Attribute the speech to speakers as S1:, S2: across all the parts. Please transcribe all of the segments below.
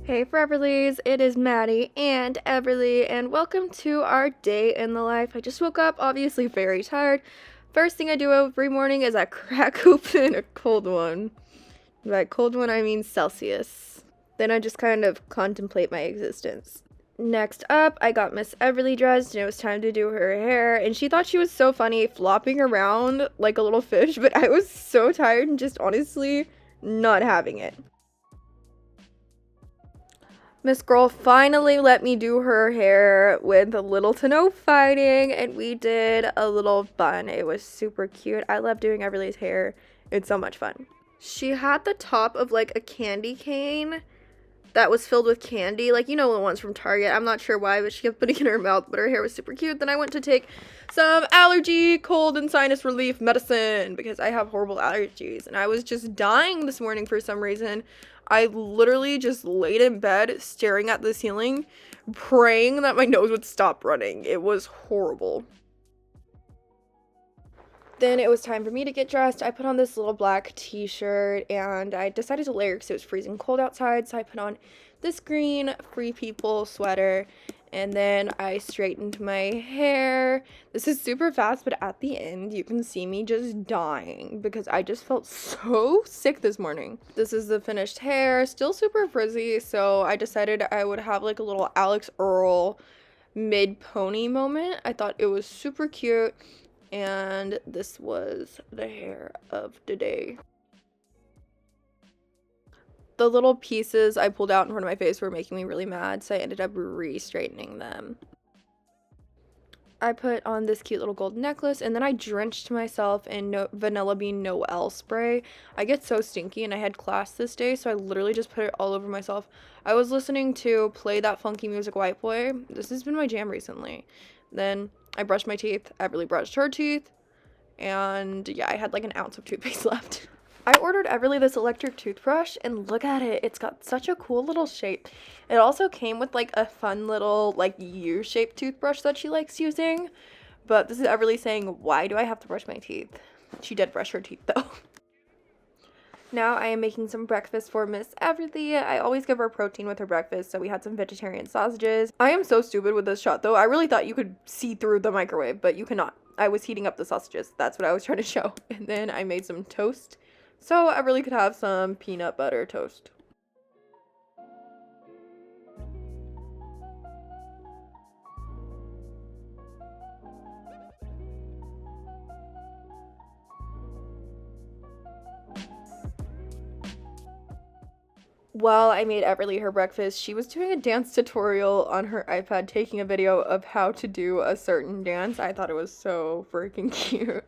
S1: Hey Foreverlies, it is Maddie and Everly, and welcome to our day in the life. I just woke up, obviously very tired. First thing I do every morning is I crack open a cold one. By cold one, I mean Celsius. Then I just kind of contemplate my existence. Next up, I got Miss Everly dressed, and it was time to do her hair, and she thought she was so funny flopping around like a little fish, but I was so tired and just honestly not having it. Miss Girl finally let me do her hair with little to no fighting, and we did a little bun. It was super cute. I love doing Everly's hair. It's so much fun. She had the top of like a candy cane that was filled with candy, like you know the ones from Target. I'm not sure why, but she kept putting it in her mouth, but her hair was super cute. Then I went to take some allergy, cold, and sinus relief medicine because I have horrible allergies, and I was just dying this morning for some reason. I literally just laid in bed staring at the ceiling, praying that my nose would stop running. It was horrible. Then it was time for me to get dressed. I put on this little black t-shirt and I decided to layer because it was freezing cold outside. So I put on this green Free People sweater and then I straightened my hair. This is super fast, but at the end you can see me just dying because I just felt so sick this morning. This is the finished hair, still super frizzy. So I decided I would have like a little Alex Earl mid pony moment. I thought it was super cute. And this was the hair of the day. The little pieces I pulled out in front of my face were making me really mad, so I ended up re-straightening them. I put on this cute little gold necklace, and then I drenched myself in Vanilla Bean Noel spray. I get so stinky, and I had class this day, so I literally just put it all over myself. I was listening to Play That Funky Music White Boy. This has been my jam recently. Then I brushed my teeth. Everly brushed her teeth. And yeah, I had like an ounce of toothpaste left. I ordered Everly this electric toothbrush, and look at it. It's got such a cool little shape. It also came with like a fun little like U-shaped toothbrush that she likes using. But this is Everly saying, why do I have to brush my teeth? She did brush her teeth though. Now I am making some breakfast for Miss Everly. I always give her protein with her breakfast, so we had some vegetarian sausages. I am so stupid with this shot though. I really thought you could see through the microwave, but you cannot. I was heating up the sausages. That's what I was trying to show. And then I made some toast, so Everly could have some peanut butter toast. While I made Everly her breakfast, she was doing a dance tutorial on her iPad, taking a video of how to do a certain dance. I thought it was so freaking cute.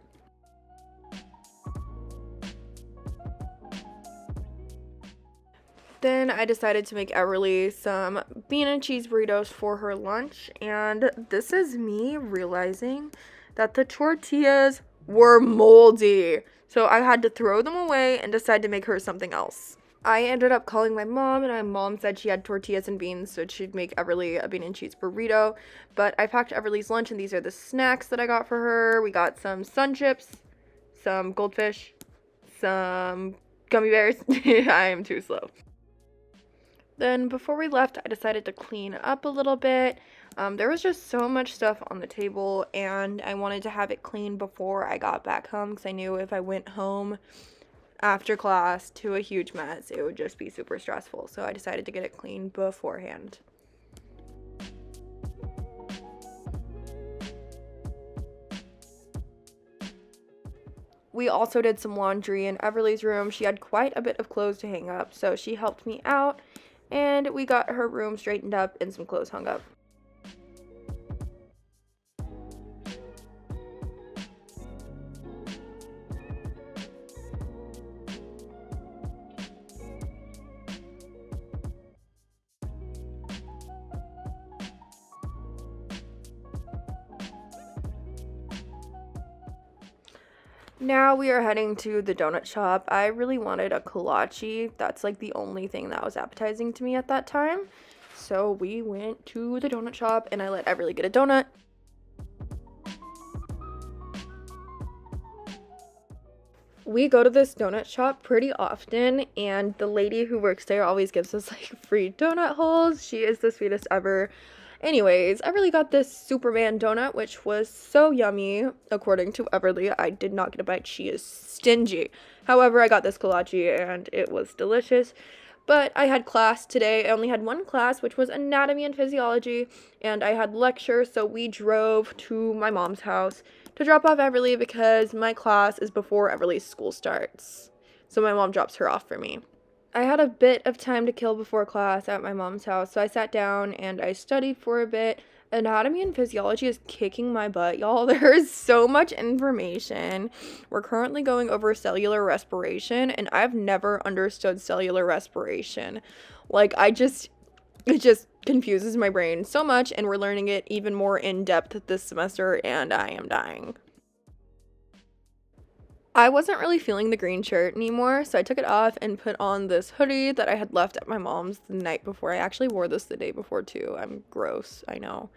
S1: Then I decided to make Everly some bean and cheese burritos for her lunch, and this is me realizing that the tortillas were moldy. So I had to throw them away and decide to make her something else. I ended up calling my mom, and my mom said she had tortillas and beans, so she'd make Everly a bean and cheese burrito. But I packed Everly's lunch, and these are the snacks that I got for her. We got some Sun Chips, some Goldfish, some gummy bears. I am too slow. Then before we left, I decided to clean up a little bit. There was just so much stuff on the table, and I wanted to have it clean before I got back home because I knew if I went home after class to a huge mess, it would just be super stressful. So I decided to get it clean beforehand. We also did some laundry in Everly's room. She had quite a bit of clothes to hang up, so she helped me out, and we got her room straightened up and some clothes hung up. Now we are heading to the donut shop. I really wanted a kolache. That's like the only thing that was appetizing to me at that time. So we went to the donut shop and I let Everly get a donut. We go to this donut shop pretty often, and the lady who works there always gives us like free donut holes. She is the sweetest ever. Anyways, I really got this Superman donut, which was so yummy. According to Everly, I did not get a bite. She is stingy. However, I got this kolache and it was delicious. But I had class today. I only had one class, which was anatomy and physiology, and I had lecture, so we drove to my mom's house to drop off Everly because my class is before Everly's school starts. So my mom drops her off for me. I had a bit of time to kill before class at my mom's house, so I sat down and I studied for a bit. Anatomy and physiology is kicking my butt, y'all. There is so much information. We're currently going over cellular respiration, and I've never understood cellular respiration. Like, it just confuses my brain so much, and we're learning it even more in depth this semester, and I am dying. I wasn't really feeling the green shirt anymore, so I took it off and put on this hoodie that I had left at my mom's the night before. I actually wore this the day before too. I'm gross, I know.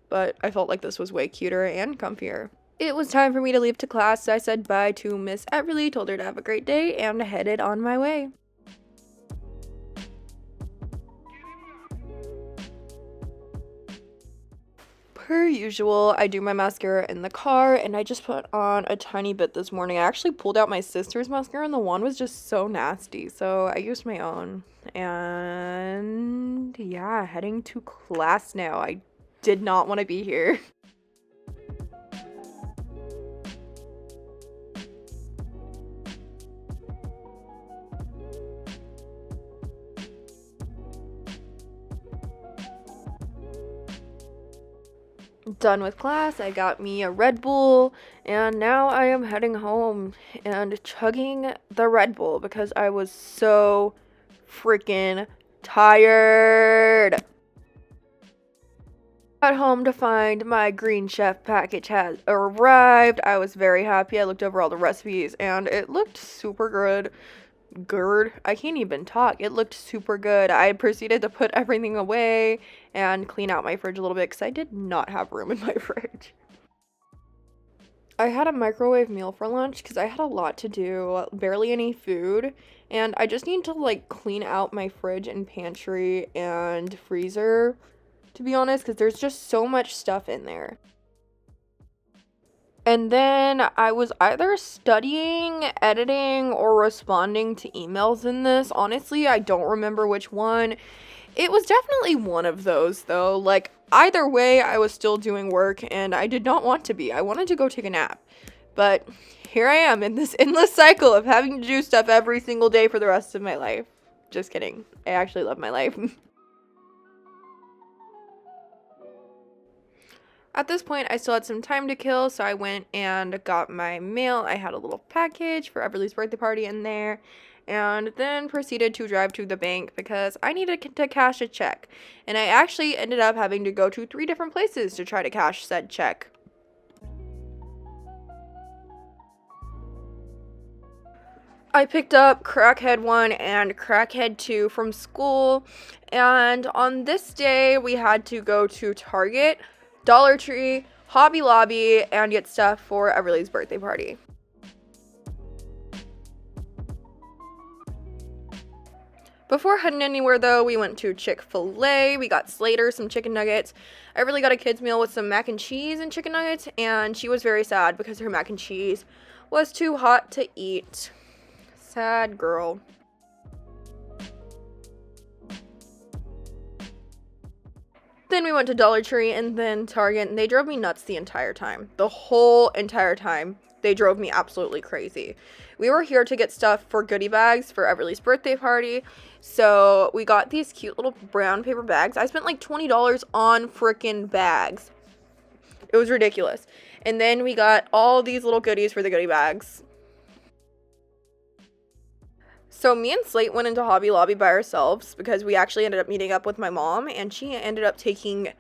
S1: But I felt like this was way cuter and comfier. It was time for me to leave to class, so I said bye to Miss Everly, told her to have a great day, and headed on my way. Per usual, I do my mascara in the car, and I just put on a tiny bit this morning. I actually pulled out my sister's mascara, and the one was just so nasty, so I used my own. And yeah, heading to class now. I did not want to be here. Done with class, I got me a Red Bull, and now I am heading home and chugging the Red Bull because I was so freaking tired. Got home to find my Green Chef package has arrived. I was very happy. I looked over all the recipes and it looked super good. I can't even talk. It looked super good. I proceeded to put everything away and clean out my fridge a little bit because I did not have room in my fridge. I had a microwave meal for lunch because I had a lot to do, barely any food, and I just need to like clean out my fridge and pantry and freezer, to be honest, because there's just so much stuff in there. And then I was either studying, editing, or responding to emails in this. Honestly, I don't remember which one. It was definitely one of those, though. Like, either way, I was still doing work, and I did not want to be. I wanted to go take a nap. But here I am in this endless cycle of having to do stuff every single day for the rest of my life. Just kidding. I actually love my life. At this point, I still had some time to kill, so I went and got my mail. I had a little package for Everly's birthday party in there, and then proceeded to drive to the bank because I needed to cash a check. And I actually ended up having to go to 3 different places to try to cash said check. I picked up Crackhead 1 and Crackhead 2 from school, and on this day, we had to go to Target, Dollar Tree, Hobby Lobby, and get stuff for Everly's birthday party. Before heading anywhere, though, we went to Chick-fil-A. We got Slater some chicken nuggets. I really got a kid's meal with some mac and cheese and chicken nuggets, and she was very sad because her mac and cheese was too hot to eat. Sad girl. Then we went to Dollar Tree and then Target, and they drove me nuts the entire time. The whole entire time, they drove me absolutely crazy. We were here to get stuff for goodie bags for Everly's birthday party, so we got these cute little brown paper bags. I spent like $20 on frickin' bags. It was ridiculous. And then we got all these little goodies for the goodie bags. So me and Slate went into Hobby Lobby by ourselves because we actually ended up meeting up with my mom, and she ended up taking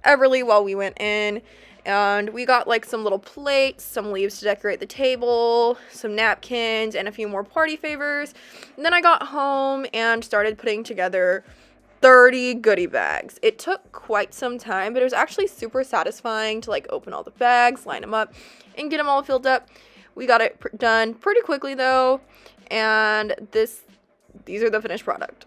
S1: Everly while we went in. And we got like some little plates, some leaves to decorate the table, some napkins, and a few more party favors. And then I got home and started putting together 30 goodie bags. It took quite some time, but it was actually super satisfying to like open all the bags, line them up, and get them all filled up. We got it done pretty quickly though, and these are the finished product.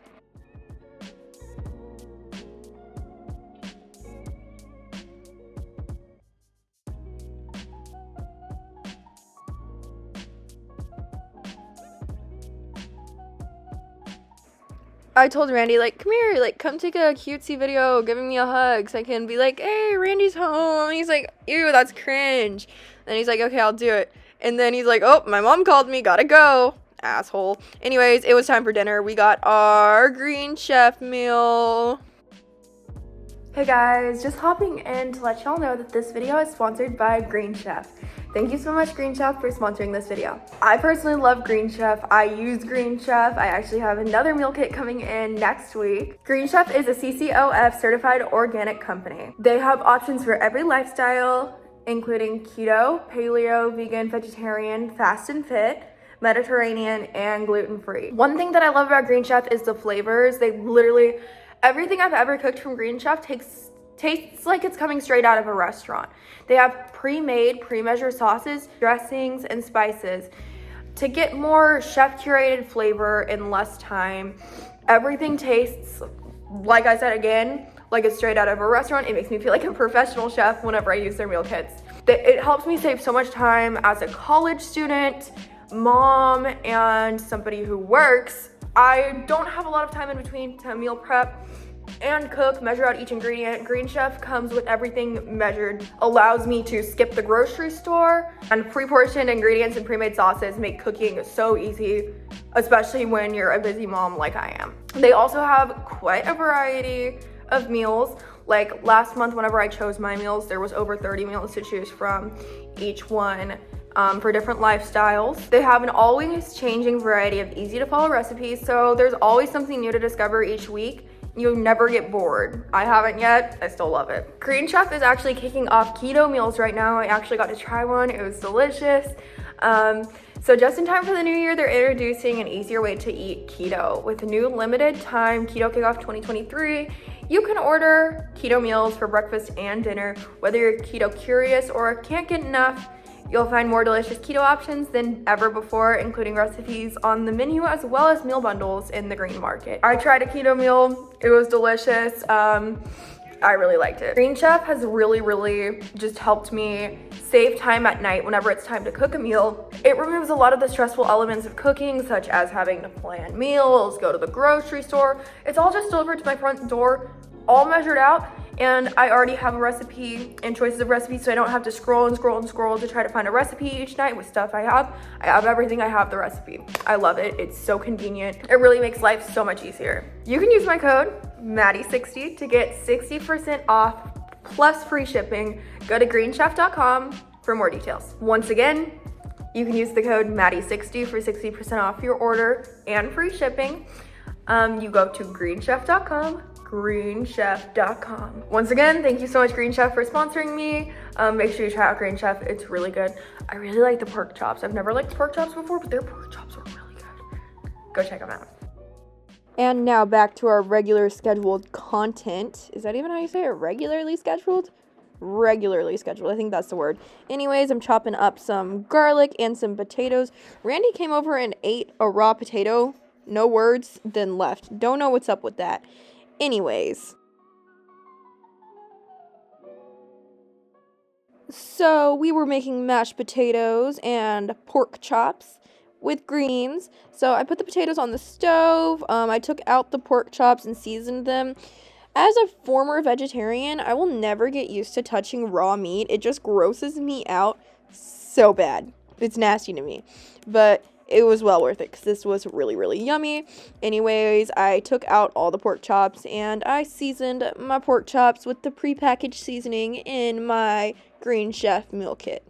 S1: I told Randy, like, come here, like, come take a cutesy video giving me a hug so I can be like, hey, Randy's home. And he's like, ew, that's cringe. And he's like, okay, I'll do it. And then he's like, oh, my mom called me, gotta go. Asshole. Anyways, it was time for dinner. We got our Green Chef meal. Hey guys, just hopping in to let y'all know that this video is sponsored by Green Chef. Thank you so much, Green Chef, for sponsoring this video. I personally love Green Chef. I use Green Chef. I actually have another meal kit coming in next week. Green Chef is a CCOF certified organic company. They have options for every lifestyle, including keto, paleo, vegan, vegetarian, fast and fit, Mediterranean, and gluten-free. One thing that I love about Green Chef is the flavors. They literally, everything I've ever cooked from Green Chef tastes like it's coming straight out of a restaurant. They have pre-made, pre-measured sauces, dressings, and spices to get more chef-curated flavor in less time. Everything tastes, like I said again, like it's straight out of a restaurant. It makes me feel like a professional chef whenever I use their meal kits. It helps me save so much time as a college student, mom, and somebody who works. I don't have a lot of time in between to meal prep and cook, measure out each ingredient. Green Chef comes with everything measured, allows me to skip the grocery store, and pre-portioned ingredients and pre-made sauces make cooking so easy, especially when you're a busy mom like I am. They also have quite a variety of meals. Like last month, whenever I chose my meals, there was over 30 meals to choose from, each one for different lifestyles. They have an always changing variety of easy to follow recipes, so there's always something new to discover each week. You never get bored. I haven't yet, I still love it. Green Chef is actually kicking off keto meals right now. I actually got to try one, it was delicious. So just in time for the new year, they're introducing an easier way to eat keto. With a new limited time Keto Kickoff 2023, you can order keto meals for breakfast and dinner. Whether you're keto curious or can't get enough, you'll find more delicious keto options than ever before, including recipes on the menu as well as meal bundles in the green market. I tried a keto meal, it was delicious. I really liked it. Green Chef has really just helped me save time at night whenever it's time to cook a meal. It removes a lot of the stressful elements of cooking, such as having to plan meals, go to the grocery store. It's all just delivered to my front door, all measured out, and I already have a recipe and choices of recipes, so I don't have to scroll to try to find a recipe each night with stuff I have everything, I have the recipe. I love it, it's so convenient. It really makes life so much easier. You can use my code Maddie60 to get 60% off plus free shipping. Go to greenchef.com for more details. Once again, you can use the code Maddie60 for 60% off your order and free shipping. You go to greenchef.com. greenchef.com. Once again, thank you so much, Green Chef, for sponsoring me. Make sure you try out Green Chef, it's really good. I really like the pork chops. I've never liked pork chops before, but their pork chops are really good. Go check them out. And now back to our regular scheduled content. Is that even how you say it? Regularly scheduled? Regularly scheduled, I think that's the word. Anyways, I'm chopping up some garlic and some potatoes. Randy came over and ate a raw potato, no words, then left. Don't know what's up with that. Anyways, so we were making mashed potatoes and pork chops with greens. So I put the potatoes on the stove. I took out the pork chops and seasoned them. As a former vegetarian, I will never get used to touching raw meat. It just grosses me out so bad. It's nasty to me. But it was well worth it because this was really yummy. Anyways, I took out all the pork chops and I seasoned my pork chops with the prepackaged seasoning in my Green Chef meal kit.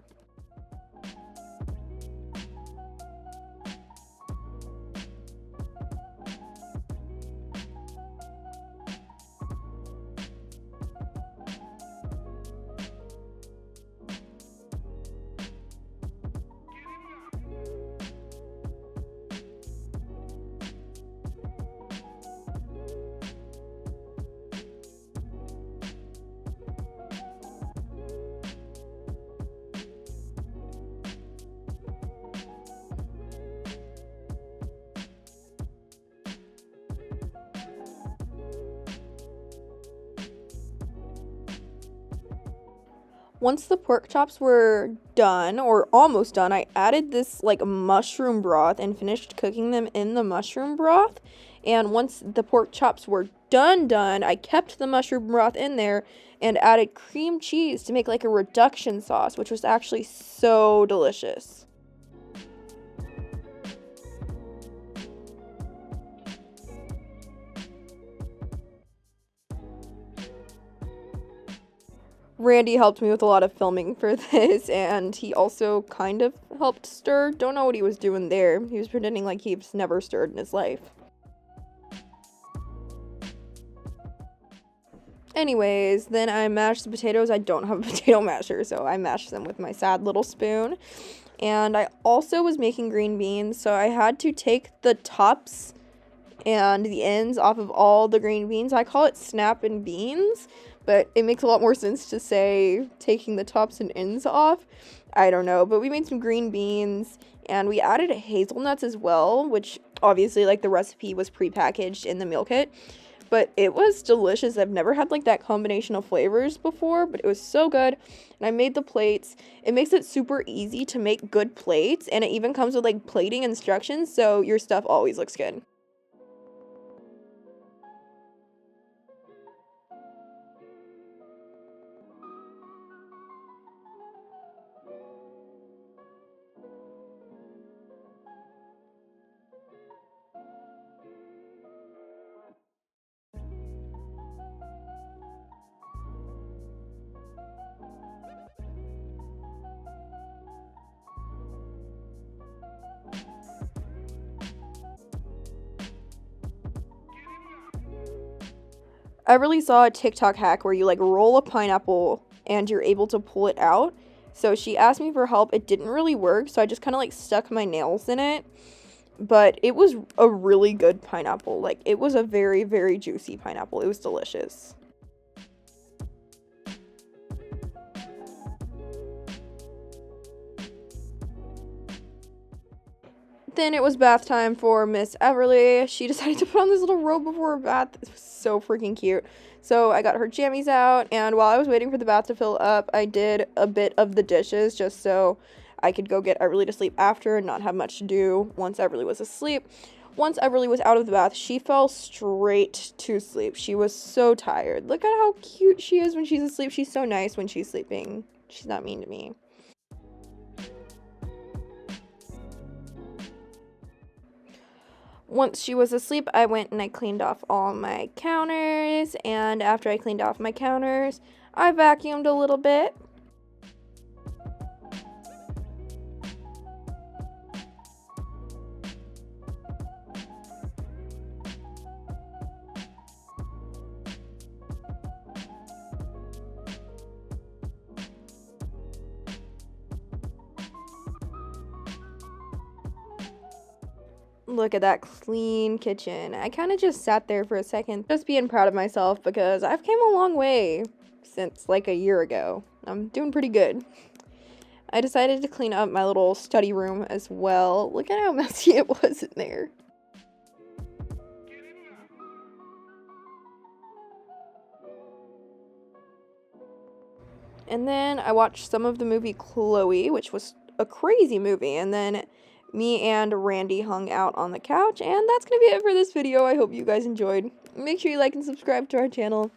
S1: Once the pork chops were done, or almost done, I added this like mushroom broth and finished cooking them in the mushroom broth. And once the pork chops were done, I kept the mushroom broth in there and added cream cheese to make like a reduction sauce, which was actually so delicious. Randy helped me with a lot of filming for this, and he also kind of helped stir. Don't know what he was doing there. He was pretending like he's never stirred in his life. Anyways, then I mashed the potatoes. I don't have a potato masher, so I mashed them with my sad little spoon. And I also was making green beans, so I had to take the tops and the ends off of all the green beans. I call it snap and beans, but it makes a lot more sense to say taking the tops and ends off. I don't know, but we made some green beans, and we added hazelnuts as well, which obviously, like, the recipe was prepackaged in the meal kit. But it was delicious. I've never had like that combination of flavors before, but it was so good. And I made the plates. It makes it super easy to make good plates, and it even comes with like plating instructions, so your stuff always looks good. I really saw a TikTok hack where you like roll a pineapple and you're able to pull it out. So she asked me for help. It didn't really work, so I just kind of like stuck my nails in it. But it was a really good pineapple. Like, it was a very, very juicy pineapple. It was delicious. Then it was bath time for Miss Everly. She decided to put on this little robe before her bath. It was so freaking cute. So I got her jammies out, and while I was waiting for the bath to fill up, I did a bit of the dishes just so I could go get Everly to sleep after and not have much to do once Everly was asleep. Once Everly was out of the bath, she fell straight to sleep. She was so tired. Look at how cute she is when she's asleep. She's so nice when she's sleeping. She's not mean to me. Once she was asleep, I went and I cleaned off all my counters, and after I cleaned off my counters, I vacuumed a little bit. Look at that clean kitchen. I kind of just sat there for a second, just being proud of myself because I've came a long way since like a year ago. I'm doing pretty good. I decided to clean up my little study room as well. Look at how messy it was in there. And then I watched some of the movie Chloe, which was a crazy movie, and then me and Randy hung out on the couch, and that's gonna be it for this video. I hope you guys enjoyed. Make sure you like and subscribe to our channel.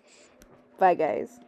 S1: Bye, guys.